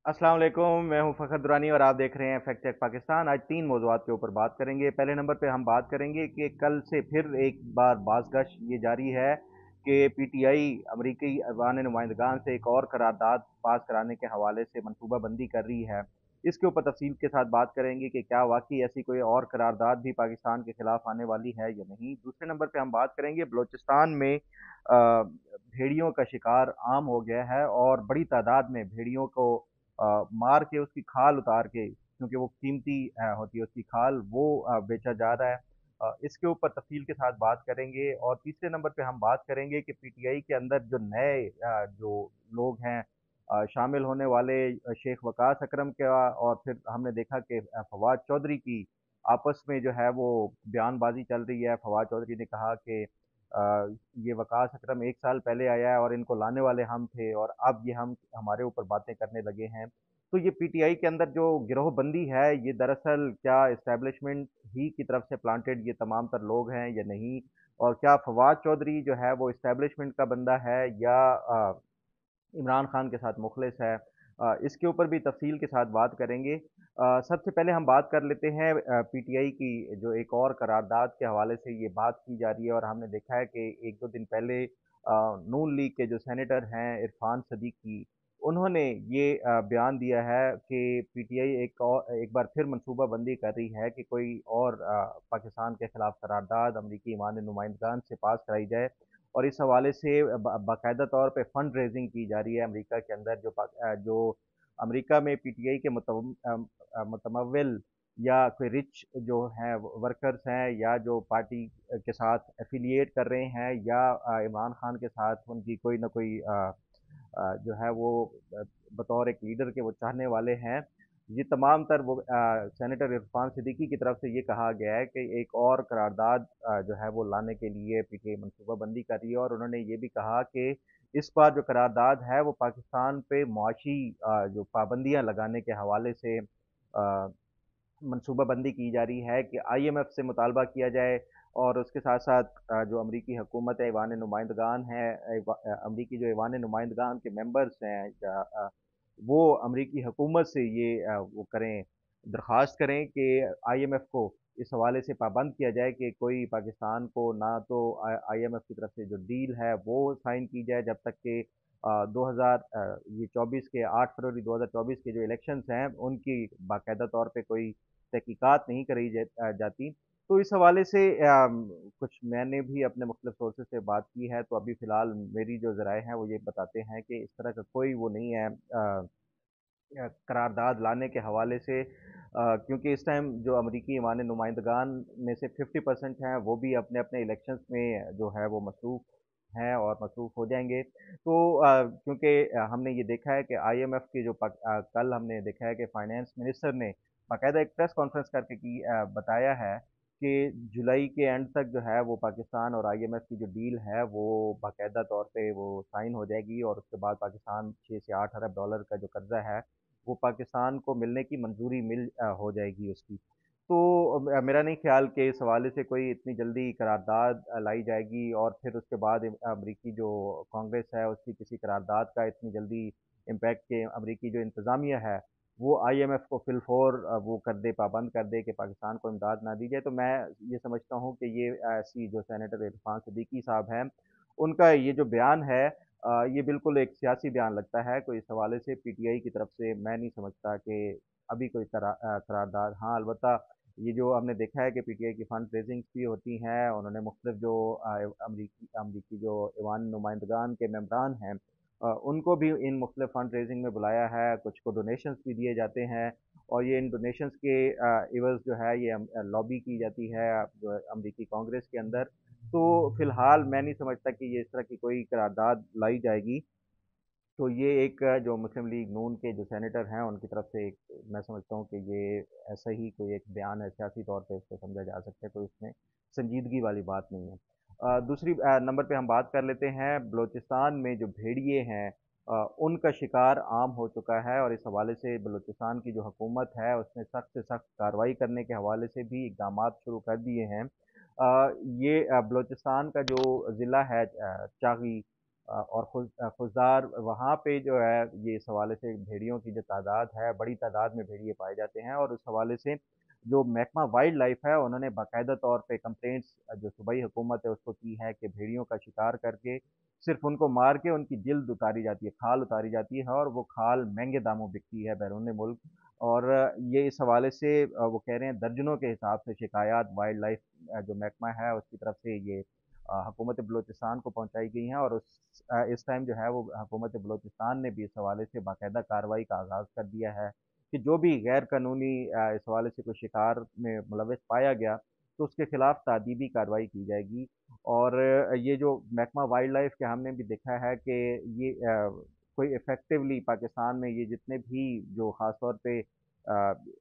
अस्सलाम वालेकुम। मैं हूं फ़खर दुरानी और आप देख रहे हैं फैक्ट चेक पाकिस्तान। आज तीन मौज़ूआत के ऊपर बात करेंगे। पहले नंबर पे हम बात करेंगे कि कल से फिर एक बार बाज़गश ये जारी है कि पीटीआई अमरीकी अवान नुमाइंदगान से एक और करारदाद पास कराने के हवाले से मनसूबा बंदी कर रही है। इसके ऊपर तफसील के साथ बात करेंगे कि क्या वाकई ऐसी कोई और करारदाद भी पाकिस्तान के खिलाफ आने वाली है या नहीं। दूसरे नंबर पे हम बात करेंगे बलूचिस्तान में भेड़ियों का शिकार आम हो गया है और बड़ी तादाद में भेड़ियों को मार के उसकी खाल उतार के, क्योंकि वो कीमती होती है उसकी खाल, वो बेचा जा रहा है। इसके ऊपर तफसील के साथ बात करेंगे। और तीसरे नंबर पे हम बात करेंगे कि पीटीआई के अंदर जो नए जो लोग हैं शामिल होने वाले, शेख वकास अकरम का, और फिर हमने देखा कि फवाद चौधरी की आपस में जो है वो बयानबाजी चल रही है। फवाद चौधरी ने कहा कि ये वकास अकरम 1 साल पहले आया है और इनको लाने वाले हम थे और अब ये हम हमारे ऊपर बातें करने लगे हैं। तो ये पीटीआई के अंदर जो गिरोहबंदी है, ये दरअसल क्या इस्टेब्लिशमेंट ही की तरफ से प्लांटेड ये तमाम तर लोग हैं या नहीं, और क्या फवाद चौधरी जो है वो इस्टेब्लिशमेंट का बंदा है या इमरान खान के साथ मुखलिस है। इसके ऊपर भी तफसील के साथ बात करेंगे। सबसे पहले हम बात कर लेते हैं पीटीआई की जो एक और करारदाद के हवाले से ये बात की जा रही है। और हमने देखा है कि एक दो दिन पहले नून लीग के जो सेनेटर हैं इरफान सदीकी, उन्होंने ये बयान दिया है कि पीटीआई एक बार फिर मनसूबा बंदी कर रही है कि कोई और पाकिस्तान के खिलाफ करारदाद अमरीकी ईमान नुमाइंदगान से पास कराई जाए। और इस हवाले से बाकायदा तौर पे फंड रेजिंग की जा रही है अमेरिका के अंदर। जो अमेरिका में पीटीआई के मुतमव्विल या कोई रिच जो हैं वर्कर्स हैं, या जो पार्टी के साथ एफिलिएट कर रहे हैं, या इमरान खान के साथ उनकी कोई ना कोई जो है वो अ, बतौर एक लीडर के वो चाहने वाले हैं, ये तमाम तर वो सेनेटर इरफान सिद्दीकी की तरफ से ये कहा गया है कि एक और करारदाद जो है वो लाने के लिए पीटीआई मनसूबा बंदी कर रही है। और उन्होंने ये भी कहा कि इस बार जो करारदाद है वो पाकिस्तान पे मुआशी जो पाबंदियां लगाने के हवाले से मनसूबाबंदी की जा रही है कि आईएमएफ से मुतालबा किया जाए। और उसके साथ साथ जो अमरीकी हुकूमत है, ऐवान नुमाइंदगान है, अमरीकी जो ऐवान नुमाइंदगान के मेंबर्स हैं, वो अमरीकी हुकूमत से ये वो करें, दरख्वास्त करें कि आईएमएफ को इस हवाले से पाबंद किया जाए कि कोई पाकिस्तान को ना तो आईएमएफ की तरफ से जो डील है वो साइन की जाए जब तक कि 2000 ये 24 के 8 फरवरी 2024 के जो इलेक्शंस हैं उनकी बाकायदा तौर पे कोई तहकीकात नहीं करी जाती। तो इस हवाले से कुछ मैंने भी अपने मुख्तलिफ सोर्सेज से बात की है, तो अभी फ़िलहाल मेरी जो ज़राए हैं वो ये बताते हैं कि इस तरह का कोई वो नहीं है करारदाद लाने के हवाले से। क्योंकि इस टाइम जो अमरीकी ईमान नुमाइंदगान में से 50% हैं वो भी अपने अपने इलेक्शंस में जो है वो मसरूफ़ हैं और मसरूफ़ हो जाएंगे। तो क्योंकि हमने ये देखा है कि आईएमएफ की जो कल हमने देखा है कि फाइनेंस मिनिस्टर ने बाकायदा एक प्रेस कॉन्फ्रेंस करके बताया है कि जुलाई के एंड तक जो है वो पाकिस्तान और आईएमएफ की जो डील है वो बाकायदा तौर पे वो साइन हो जाएगी, और उसके बाद पाकिस्तान 6 से 8 अरब डॉलर का जो कर्जा है वो पाकिस्तान को मिलने की मंजूरी हो जाएगी उसकी। तो मेरा नहीं ख्याल कि इस हवाले से कोई इतनी जल्दी करारदाद लाई जाएगी, और फिर उसके बाद अमरीकी जो कांग्रेस है उसकी किसी करारदाद का इतनी जल्दी इम्पैक्ट के अमरीकी जो इंतज़ामिया है वो आईएमएफ को फिलफोर वो कर दे, पाबंद कर दे कि पाकिस्तान को इमदाद ना दी जाए। तो मैं ये समझता हूँ कि ये ऐसी जो सेनेटर इरफान सिद्दीकी साहब हैं, उनका ये जो बयान है ये बिल्कुल एक सियासी बयान लगता है। कोई इस हवाले से पीटीआई की तरफ से मैं नहीं समझता कि अभी कोई करारदाद। हाँ, अलबत्ता ये जो हमने देखा है कि पीटीआई की फंड रेजिंग भी होती हैं, उन्होंने मुख्तलिफ जो अमरीकी अमरीकी जो ऐवान नुमाइंदगान के मेम्बरान हैं उनको भी इन मुख्तलिफ फंड रेजिंग में बुलाया है, कुछ को डोनेशंस भी दिए जाते हैं। और ये इन डोनेशंस के इवज़ जो है ये लॉबी की जाती है जो अमरीकी कांग्रेस के अंदर। तो फिलहाल मैं नहीं समझता कि ये इस तरह की कोई करारदाद लाई जाएगी। तो ये एक जो मुस्लिम लीग नून के जो सेनेटर हैं उनकी तरफ से एक, मैं समझता हूँ कि ये ऐसा ही कोई एक बयान है, सियासी तौर पे इसको समझा जा सकता है, कोई इसमें संजीदगी वाली बात नहीं है। दूसरी नंबर पे हम बात कर लेते हैं बलूचिस्तान में जो भेड़िए हैं उनका शिकार आम हो चुका है। और इस हवाले से बलूचिस्तान की जो हुकूमत है उसने सख्त से सख्त कार्रवाई करने के हवाले से भी इकदाम शुरू कर दिए हैं। ये बलूचिस्तान का जो ज़िला है चागी, और खुशदार वहाँ पे जो है ये इस हवाले से भेड़ियों की जो तादाद है, बड़ी तादाद में भेड़िए पाए जाते हैं, और उस हवाले से जो महकमा वाइल्ड लाइफ है उन्होंने बाकायदा तौर पे कंप्लेंट्स जो सूबाई हुकूमत है उसको की है कि भेड़ियों का शिकार करके सिर्फ उनको मार के उनकी जिल्द उतारी जाती है, खाल उतारी जाती है, और वो खाल महंगे दामों बिकती है बैरून मुल्क। और ये इस हवाले से वो कह रहे हैं दर्जनों के हिसाब से शिकायत वाइल्ड लाइफ जो महकमा है उसकी तरफ से ये हुकूमत बलूचिस्तान को पहुंचाई गई हैं, और इस टाइम जो है वो हुकूमत बलूचिस्तान ने भी इस हवाले से बाकायदा कार्रवाई का आगाज़ कर दिया है कि जो भी गैर कानूनी इस हवाले से कोई शिकार में मुलविस पाया गया तो उसके खिलाफ तादीबी कार्रवाई की जाएगी। और ये जो महकमा वाइल्ड लाइफ के हमने भी देखा है कि ये कोई इफ़ेक्टिवली पाकिस्तान में ये जितने भी जो ख़ास तौर पे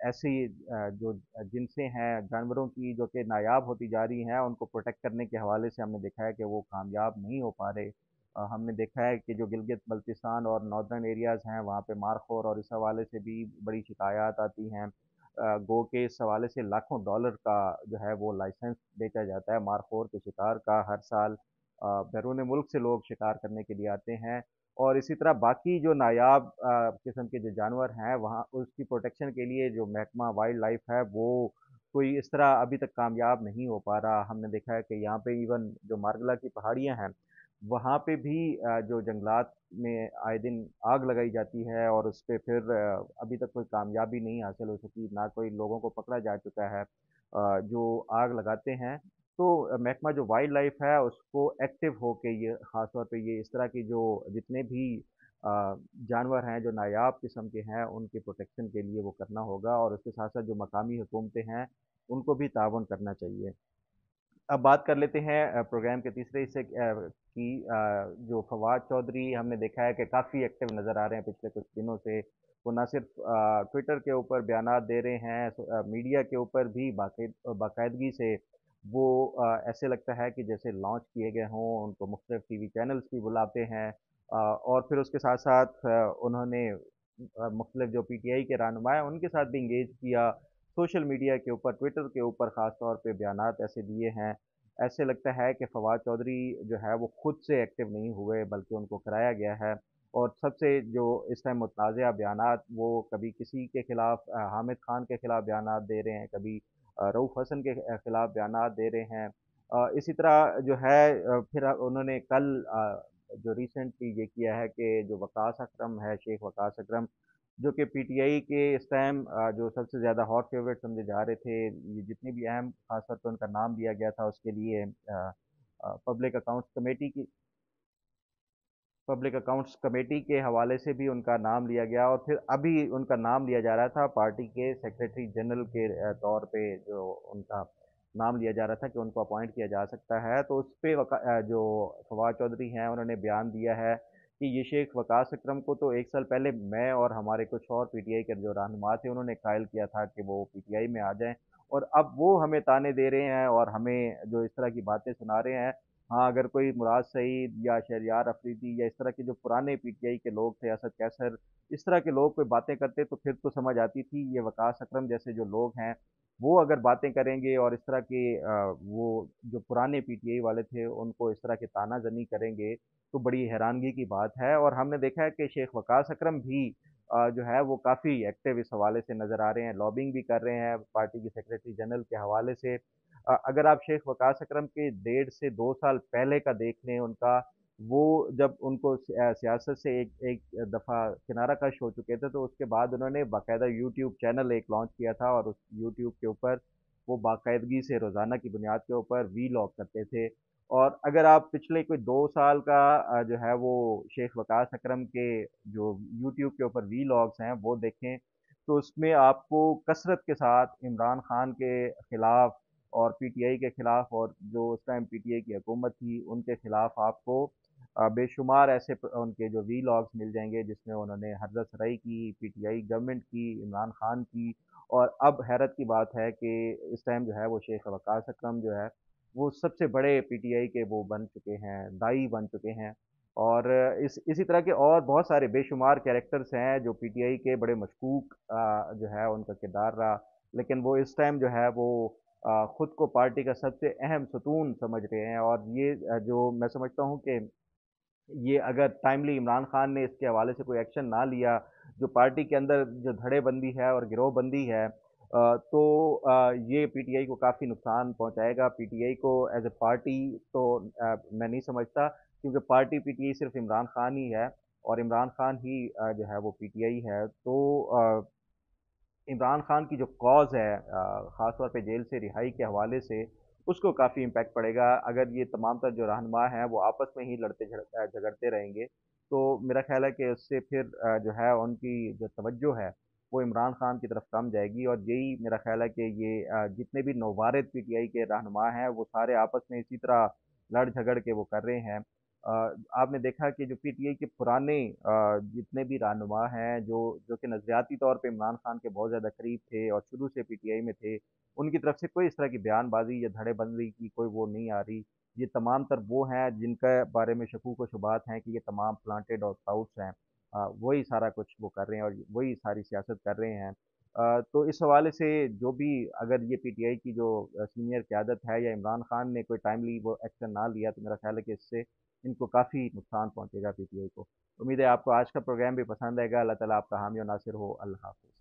ऐसी जो जिनसें हैं जानवरों की जो कि नायाब होती जा रही हैं उनको प्रोटेक्ट करने के हवाले से हमने देखा है कि वो कामयाब नहीं हो पा रहे। हमने देखा है कि जो गिलगित बल्तिस्तान और नॉर्दर्न एरियाज़ हैं वहाँ पे मारखोर और इस हवाले से भी बड़ी शिकायत आती हैं। गो के इस हवाले से लाखों डॉलर का जो है वो लाइसेंस बेचा जाता है मारखोर के शिकार का हर साल। बैरून मुल्क से लोग शिकार करने के लिए आते हैं, और इसी तरह बाकी जो नायाब किस्म के जो जानवर हैं वहाँ उसकी प्रोटेक्शन के लिए जो महकमा वाइल्ड लाइफ है वो कोई इस तरह अभी तक कामयाब नहीं हो पा रहा। हमने देखा है कि यहाँ पे इवन जो मार्गला की पहाड़ियाँ हैं वहाँ पे भी जो जंगलात में आए दिन आग लगाई जाती है, और उस पे फिर अभी तक कोई कामयाबी नहीं हासिल हो सकी, ना कोई लोगों को पकड़ा जा चुका है जो आग लगाते हैं। तो महकमा जो वाइल्ड लाइफ है उसको एक्टिव होके ये ख़ास तौर पे ये इस तरह की जो जितने भी जानवर हैं जो नायाब किस्म के हैं उनके प्रोटेक्शन के लिए वो करना होगा, और उसके साथ साथ जो मकामी हुकूमतें हैं उनको भी ताउन करना चाहिए। अब बात कर लेते हैं प्रोग्राम के तीसरे हिस्से की। जो फवाद चौधरी हमने देखा है कि काफ़ी एक्टिव नज़र आ रहे हैं पिछले कुछ दिनों से। वो ना सिर्फ ट्विटर के ऊपर बयानात दे रहे हैं, मीडिया के ऊपर भी बाकायदगी से वो ऐसे लगता है कि जैसे लॉन्च किए गए हों, उनको मुख्तलिफ टीवी चैनल्स भी बुलाते हैं। और फिर उसके साथ साथ उन्होंने मुख्तलिफ जो पीटीआई के रहनुमा हैं उनके साथ भी इंगेज किया, सोशल मीडिया के ऊपर, ट्विटर के ऊपर ख़ास तौर पे बयानात ऐसे दिए हैं। ऐसे लगता है कि फवाद चौधरी जो है वो खुद से एक्टिव नहीं हुए बल्कि उनको कराया गया है। और सबसे जो इस टाइम मुतनाज़ा बयानात वो कभी किसी के खिलाफ हामिद खान के खिलाफ बयानात दे रहे हैं, कभी रऊफ़ हसन के खिलाफ बयानात दे रहे हैं। इसी तरह जो है फिर उन्होंने कल जो रिसेंटली ये किया है कि जो वकास अकरम है, शेख वकास अकरम, जो कि पीटीआई के इस टाइम जो सबसे ज़्यादा हॉट फेवरेट समझे जा रहे थे, ये जितनी भी अहम खासतौर पे उनका नाम लिया गया था उसके लिए पब्लिक अकाउंट्स कमेटी की पब्लिक अकाउंट्स कमेटी के हवाले से भी उनका नाम लिया गया, और फिर अभी उनका नाम लिया जा रहा था पार्टी के सेक्रेटरी जनरल के तौर पे जो उनका नाम लिया जा रहा था कि उनको अपॉइंट किया जा सकता है। तो उस पे जो फवाद चौधरी हैं उन्होंने बयान दिया है कि ये शेख वकास अकरम को तो 1 साल पहले मैं और हमारे कुछ और पीटीआई के जो रहनुमा थे उन्होंने कायल किया था कि वो पीटीआई में आ जाएं, और अब वो हमें ताने दे रहे हैं और हमें जो इस तरह की बातें सुना रहे हैं। हाँ, अगर कोई मुराद सईद या शहरयार अफरीदी या इस तरह के जो पुराने पीटीआई के लोग थे, असद कैसर, इस तरह के लोग कोई बातें करते तो फिर तो समझ आती थी। ये वकास अकरम जैसे जो लोग हैं वो अगर बातें करेंगे और इस तरह के वो जो पुराने पीटीआई वाले थे उनको इस तरह के तानाजनी करेंगे तो बड़ी हैरानगी की बात है। और हमने देखा है कि शेख वकास अकरम भी जो है वो काफ़ी एक्टिव इस हवाले से नज़र आ रहे हैं, लॉबिंग भी कर रहे हैं पार्टी की सेक्रेटरी जनरल के हवाले से। अगर आप शेख वकास अकरम के 1.5 से 2 साल पहले का देख लें उनका, वो जब उनको सियासत से एक एक दफ़ा किनारा कश हो चुके थे तो उसके बाद उन्होंने बाकायदा यूट्यूब चैनल एक लॉन्च किया था, और उस यूट्यूब के ऊपर वो बाकायदगी से रोज़ाना की बुनियाद के ऊपर वीलॉग करते थे। और अगर आप पिछले कोई 2 साल का जो है वो शेख वकास अकरम के जो यूट्यूब के ऊपर वीलॉग्स हैं वो देखें तो उसमें आपको कसरत के साथ इमरान खान के खिलाफ और पीटीआई के खिलाफ और जो उस टाइम पीटीआई की हुकूमत थी उनके खिलाफ आपको बेशुमार ऐसे उनके जो वीलॉग्स मिल जाएंगे जिसमें उन्होंने हरदत सराई की, पीटीआई गवर्नमेंट की, इमरान खान की। और अब हैरत की बात है कि इस टाइम जो है वो शेख वकास अकरम जो है वो सबसे बड़े पीटीआई के वो बन चुके हैं, दाई बन चुके हैं। और इसी तरह के और बहुत सारे बेशुमार कैरेक्टर्स हैं जो पीटीआई के बड़े मशकूक जो है उनका किरदार रहा, लेकिन वो इस टाइम जो है वो खुद को पार्टी का सबसे अहम सतून समझ रहे हैं। और ये जो मैं समझता हूँ कि یہ اگر ٹائملی عمران خان نے اس کے حوالے سے کوئی ایکشن نہ لیا، جو پارٹی کے اندر جو دھڑے بندی ہے اور گروہ بندی ہے، تو یہ پی ٹی آئی کو کافی نقصان پہنچائے گا۔ پی ٹی آئی کو ایز اے پارٹی تو میں نہیں سمجھتا، کیونکہ پارٹی پی ٹی آئی صرف عمران خان ہی ہے، اور عمران خان ہی جو ہے وہ پی ٹی آئی ہے۔ تو عمران خان کی جو کاز ہے، خاص طور پہ جیل سے رہائی کے حوالے سے، اس کو کافی امپیکٹ پڑے گا اگر یہ تمام تر جو رہنما ہیں وہ آپس میں ہی لڑتے جھگڑتے رہیں گے۔ تو میرا خیال ہے کہ اس سے پھر جو ہے ان کی جو توجہ ہے وہ عمران خان کی طرف کم جائے گی، اور یہی میرا خیال ہے کہ یہ جتنے بھی نوبارد پی ٹی آئی کے رہنما ہیں وہ سارے آپس میں اسی طرح لڑ جھگڑ کے وہ کر رہے ہیں۔ آپ نے دیکھا کہ جو پی ٹی آئی کے پرانے جتنے بھی رہنما ہیں جو کہ نظریاتی طور پہ عمران خان کے بہت زیادہ قریب تھے اور شروع سے پی ٹی آئی میں تھے، ان کی طرف سے کوئی اس طرح کی بیان بازی یا دھڑے بندی کی کوئی وہ نہیں آ رہی۔ یہ تمام تر وہ ہیں جن کے بارے میں شکوک و شبہات ہیں کہ یہ تمام پلانٹیڈ اور اسکاؤٹس ہیں، وہی سارا کچھ وہ کر رہے ہیں اور وہی ساری سیاست کر رہے ہیں۔ تو اس حوالے سے جو بھی اگر یہ پی ٹی آئی کی جو سینئر قیادت ہے یا عمران خان نے کوئی ٹائملی وہ ایکشن نہ لیا، تو میرا خیال ہے کہ اس سے ان کو کافی نقصان پہنچے گا پی ٹی آئی کو۔ امید ہے آپ کو آج کا پروگرام بھی پسند آئے گا۔ اللہ تعالیٰ آپ کا حامی و ناصر ہو۔ اللہ حافظ۔